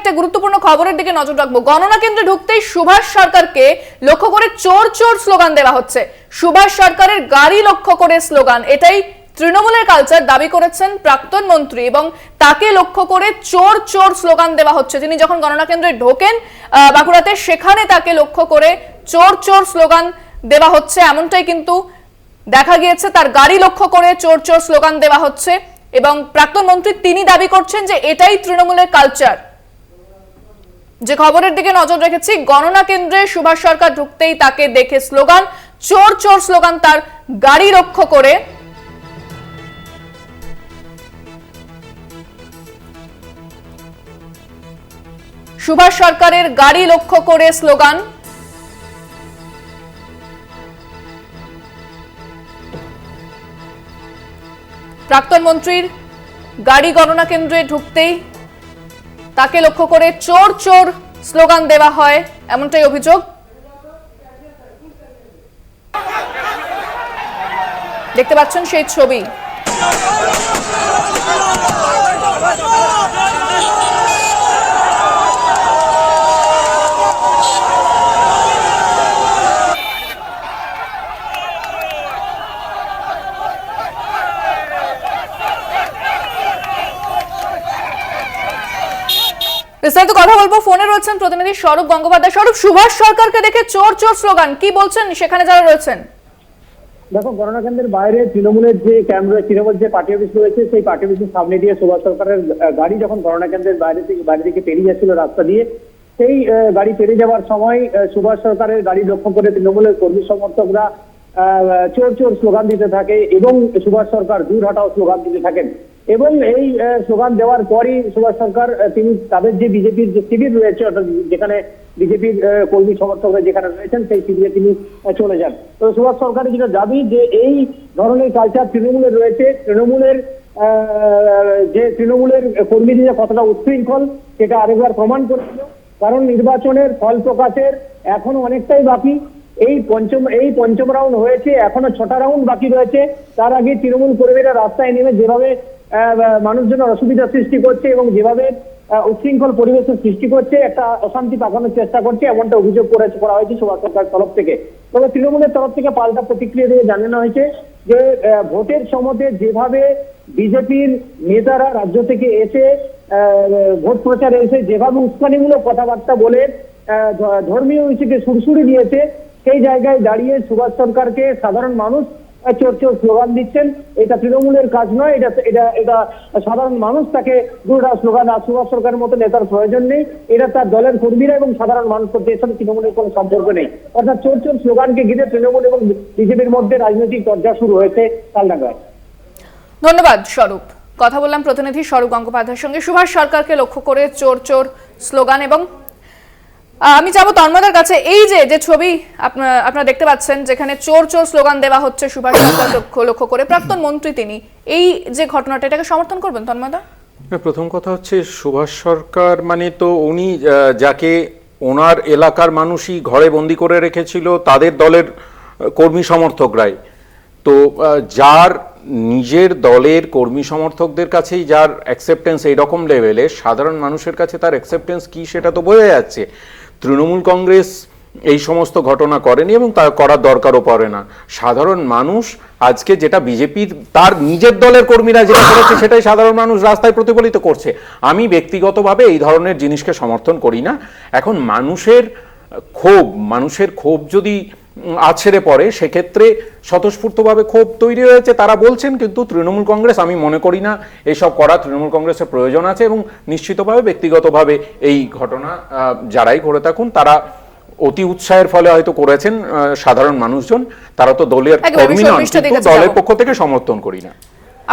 একটা গুরুত্বপূর্ণ খবরের দিকে নজর রাখবো। গণনা কেন্দ্রে ঢুকতেই সুভাষ সরকারকে লক্ষ্য করে চোর চোর স্লোগান দেওয়া হচ্ছে। সুভাষ সরকারের গাড়ি লক্ষ্য করে স্লোগান, এটাই তৃণমূলের কালচার দাবি করেছেন প্রাক্তন মন্ত্রী, এবং তাকে লক্ষ্য করে চোর চোর স্লোগান দেওয়া হচ্ছে। তিনি যখন গণনা কেন্দ্রে ঢোকেন বাঁকুড়াতে, সেখানে তাকে লক্ষ্য করে চোর চোর স্লোগান দেওয়া হচ্ছে, এমনটাই কিন্তু দেখা গিয়েছে। তার গাড়ি লক্ষ্য করে চোর চোর স্লোগান দেওয়া হচ্ছে এবং প্রাক্তন মন্ত্রী তিনি দাবি করছেন যে এটাই তৃণমূলের কালচার। যে খবরের দিকে নজর রেখেছি, গণনা কেন্দ্রে সুভাষ সরকার ঢুকতেই তাকে দেখে স্লোগান, চোর চোর স্লোগান তার গাড়ি লক্ষ্য করে। সুভাষ সরকারের গাড়ি লক্ষ্য করে স্লোগান। প্রাক্তন মন্ত্রীর গাড়ি গণনা কেন্দ্রে ঢুকতেই তাকে লক্ষ্য করে চোর চোর স্লোগান দেওয়া হয়, এমনটাই অভিযোগ। দেখতে পাচ্ছেন সেই ছবি। বিস্তারিত কথা বলবো, ফোনে রয়েছেন প্রতিনিধি স্বরূপ গঙ্গোপাধ্যায়। স্বরূপ, সুভাষ সরকারকে দেখে চোর চোর স্লোগান, কি বলছেন সেখানে যারা রয়েছেন? দেখো, গণনা কেন্দ্রের বাইরে তৃণমূলের যে ক্যাম্প, তৃণমূল যে পার্টি অফিস রয়েছে, সেই পার্টি অফিসের সামনে দিয়ে সুভাষ সরকারের গাড়ি যখন গণনা কেন্দ্রের বাইরে থেকে পেরিয়ে যাচ্ছিল রাস্তা দিয়ে, সেই গাড়ি পেরিয়ে যাওয়ার সময় সুভাষ সরকারের গাড়ি লক্ষ্য করে তৃণমূলের কর্মী সমর্থকরা চোর চোর স্লোগান দিতে থাকে এবং সুভাষ সরকার দূর হটাও স্লোগান দিতে থাকেন। এবং এই স্লোগান দেওয়ার পরই সুভাষ সরকার তিনি তাদের যে বিজেপির যে শিবির রয়েছে, অর্থাৎ যেখানে বিজেপির কর্মী সমর্থকরা যেখানে রয়েছেন, সেই শিবিরে তিনি চলে যান। তো সুভাষ সরকারের যেটা দাবি যে এই ধরনের কালচার তৃণমূলের রয়েছে, তৃণমূলের কর্মীদের কতটা উচ্ছৃঙ্খল সেটা আরেকবার প্রমাণ করেছিল। কারণ নির্বাচনের ফল প্রকাশের এখনো অনেকটাই বাকি। এই পঞ্চম রাউন্ড হয়েছে, এখনো 6টা রাউন্ড বাকি রয়েছে। তার আগে তৃণমূল কর্মীরা রাস্তায় নেমে যেভাবে মানুষজনের অসুবিধা সৃষ্টি করছে এবং যেভাবে উচ্ছৃঙ্খল পরিবেশের সৃষ্টি করছে, একটা অশান্তি পাকানোর চেষ্টা করছে, এমনটা অভিযোগ করা হয়েছে সুভাষ সরকারের তরফ থেকে। তবে তৃণমূলের তরফ থেকে পাল্টা প্রতিক্রিয়া দিয়ে জানানো হয়েছে যে ভোটের সময় যেভাবে বিজেপির নেতারা রাজ্য থেকে এসে ভোট প্রচারে এসে যেভাবে উস্কানিমূলক কথাবার্তা বলে ধর্মীয় ইস্যুকে সুরসুরি দিয়েছে, সেই জায়গায় দাঁড়িয়ে সুভাষ সরকারকে সাধারণ মানুষ চোর চোর স্লোগান দিচ্ছেন। এটা তৃণমূলের কাজ নয়, এটা সাধারণ মানুষ তাকে দুটা স্লোগান, সুভাষ সরকারের মতো নেতার প্রয়োজন নেই, এটা তার দলের কর্মীরা এবং সাধারণ মানুষ করতে, এর সাথে তৃণমূলের কোনো সম্পর্ক নেই। অর্থাৎ চোর চোর স্লোগানকে ঘিরে তৃণমূল এবং বিজেপির মধ্যে রাজনৈতিক চর্চা শুরু হয়েছে কালনাগায়। ধন্যবাদ স্বরূপ। কথা বললাম প্রতিনিধি স্বরূপ গঙ্গোপাধ্যায়ের সঙ্গে। সুভাষ সরকারকে লক্ষ্য করে চোর চোর স্লোগান। এবং আমি যাবো তন্ময়দার কাছে। এই যে ছবি আপনারা দেখতে পাচ্ছেন, যেখানে চোর চোর স্লোগান দেওয়া হচ্ছে সুভাষ সরকার লক্ষ্য করে, প্রাক্তন মন্ত্রী তিনি, এই যে ঘটনাটা, এটাকে সমর্থন করবেন তন্ময়দা? প্রথম কথা হচ্ছে, সুভাষ সরকার মানে তো উনি যাকে ওনার এলাকার মানুষই ঘরে বন্দি করে রেখেছিল, তাদের দলের কর্মী সমর্থকরাই তো, যার নিজের দলের কর্মী সমর্থকদের কাছেই যার অ্যাকসেপ্টেন্স এইরকম লেভেলে, সাধারণ মানুষের কাছে তার অ্যাকসেপ্টেন্স কি সেটা তো বোঝা যাচ্ছে। তৃণমূল কংগ্রেস এই সমস্ত ঘটনা করেনি এবং তা করার দরকারও পড়ে না। সাধারণ মানুষ আজকে যেটা বিজেপির তার নিজের দলের কর্মীরা যেটা করেছে, সেটাই সাধারণ মানুষ রাস্তায় প্রতিফলিত করছে। আমি ব্যক্তিগতভাবে এই ধরনের জিনিসকে সমর্থন করি না। এখন মানুষের ক্ষোভ যদি আছড়ে পড়ে, সেক্ষেত্রে স্বতঃস্ফূর্তভাবে ক্ষোভ তৈরি হয়েছে, তারা বলছেন। কিন্তু তৃণমূল কংগ্রেস, আমি মনে করি না এসব করা তৃণমূল কংগ্রেসের প্রয়োজন আছে। এবং নিশ্চিতভাবে ব্যক্তিগতভাবে এই ঘটনা যারাই করে থাকুন, তারা অতি উৎসাহের ফলে হয়তো করেছেন। সাধারণ মানুষজন, তারা তো দলের কর্মী নন, কিন্তু দলের পক্ষ থেকে সমর্থন করি না।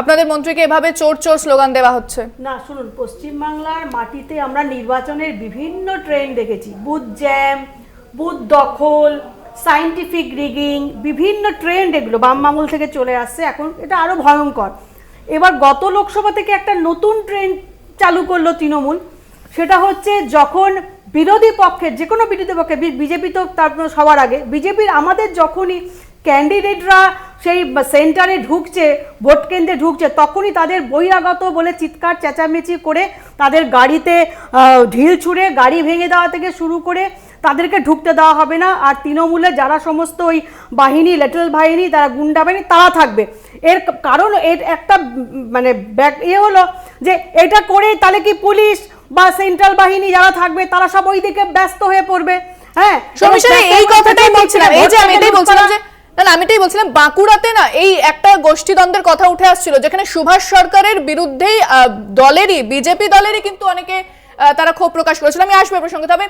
আপনাদের মন্ত্রীকে এভাবে চোর চোর স্লোগান দেওয়া হচ্ছে না। শুনুন, পশ্চিমবাংলার মাটিতে আমরা নির্বাচনের বিভিন্ন ট্রেন্ড দেখেছি, বুথ জ্যাম, বুথ দখল, সায়েন্টিফিক রিগিং, বিভিন্ন ট্রেন্ড, এগুলো বাম আমল থেকে চলে আসছে। এখন এটা আরো ভয়ঙ্কর। এবার গত লোকসভা থেকে একটা নতুন ট্রেন্ড চালু করলো তৃণমূল, সেটা হচ্ছে যখন বিরোধী পক্ষের, যে কোনো বিরোধী পক্ষে, বিজেপি তো তার সবার আগে, বিজেপির আমাদের যখনই ক্যান্ডিডেটরা সেই সেন্টারে ঢুকছে, ভোট কেন্দ্রে ঢুকছে, তখনই তাদের বহিরাগত বলে চিৎকার চেঁচামেচি করে তাদের গাড়িতে ঢিল ছুঁড়ে গাড়ি ভেঙে দেওয়া থেকে শুরু করে তাদেরকে ঢুকতে দেওয়া হবে না। আর তৃণমূলে যারা সমস্ত ওই বাহিনী, লেটারেল বাহিনী, তারা গুন্ডা বাহিনী, তারা থাকবে। এর কারণ এর একটা মানে হলো যে এটা করেই তাহলে কি পুলিশ বা সেন্ট্রাল বাহিনী যারা থাকবে তারা সব ওই দিকে ব্যস্ত হয়ে পড়বে। হ্যাঁ, এই কথাটাই বলছিলাম, এই যে আমি এটাই বলছিলাম যে আমি এটাই বলছিলাম বাঁকুড়াতে না এই একটা গোষ্ঠীদ্বন্দ্বের কথা উঠে আসছিল, যেখানে সুভাষ সরকারের বিরুদ্ধেই দলেরই, বিজেপি দলেরই কিন্তু অনেকে তারা ক্ষোভ প্রকাশ করেছিল। আমি আসবো প্রসঙ্গে, তবে